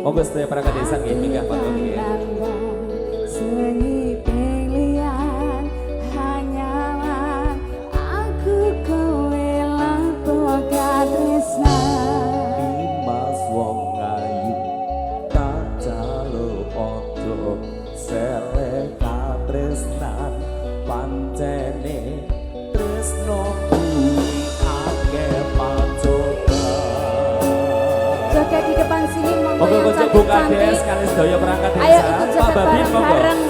Monggo sedaya perangkat desa nggih minggah panggung nggih. Seni pilihan hanyalah aku kowe lan boga tresna. Dimas wong ayu kacalo ojo seleh katresnan pancene tresno kuwi akeh pacoba. Joget di depan sini monggo yang Monggo buka cantik-cantik. des sekali sedaya perangkat desa. Ayo ikut joget Pak Babin monggo. bareng-bareng.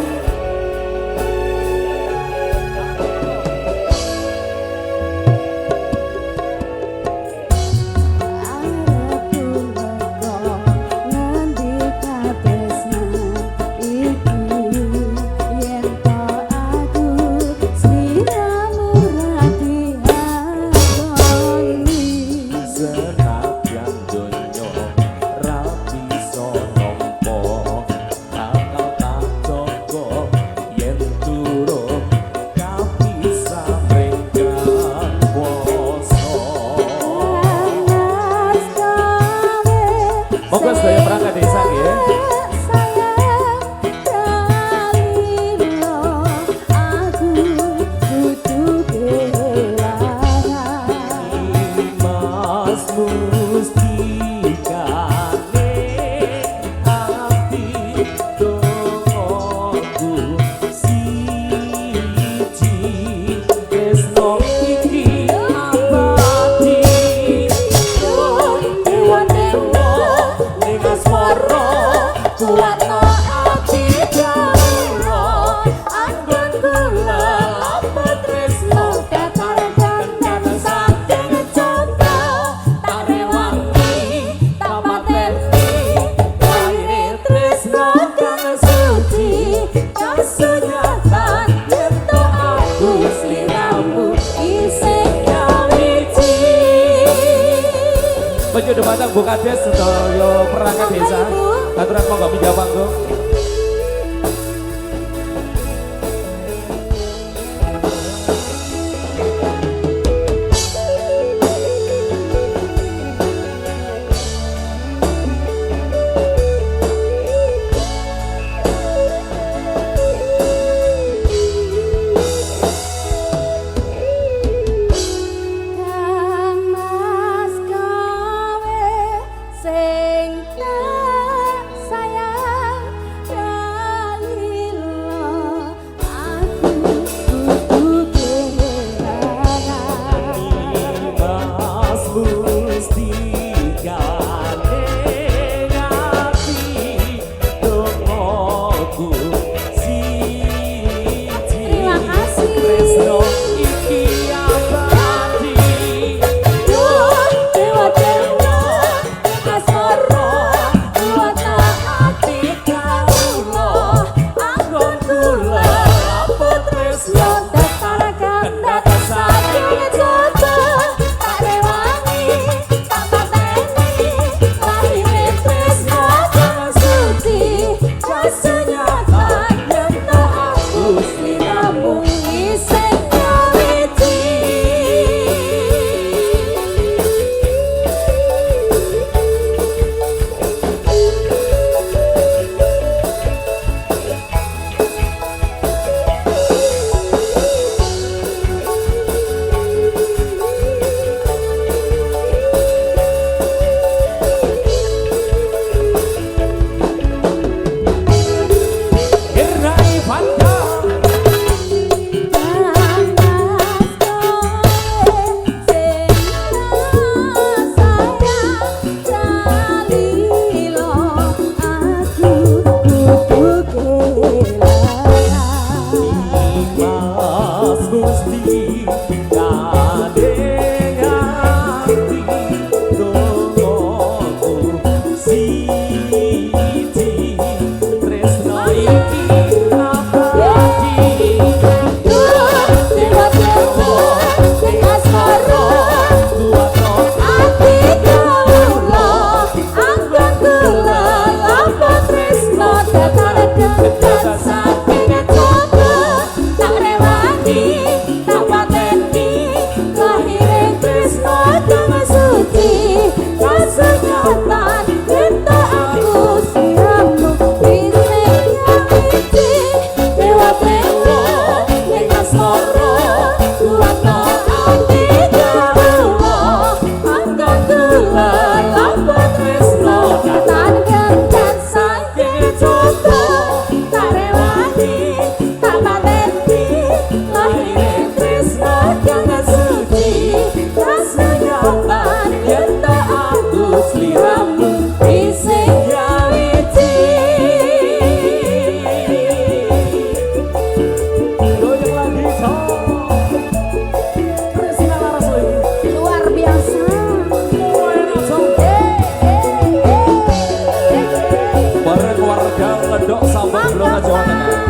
Senadyan donya ra bisa nampa akal tak jaga yen durung kapisah renggan kuasa. Monggo sedaya perangkat desa nggih. Mas mustikane ati dongoku siji tresno iki abadi dewa-dewa ning asmara kuatno ati kawula anggon kula apa tresno katakan kata saking cinta tarewangi tapateni laire tresno kang suci kasunyatan ento aku sliramu isih kawiji. Penjodoh batang buka des sedaya perangkat desa. Aturan monggo pindah panggung. Kang Mas kowe sing tak sayang dalilo aku kudu kehilangan. Mas mustikane ati dongoku siji. Terima kasih. Tresno iki abadi Dewa-dewa asmara kuatna ati kawula anggon kula apa tresno dataraken data saking cinta tak rewangi tak warga Ledok Sambung Blora Jawa Tengah.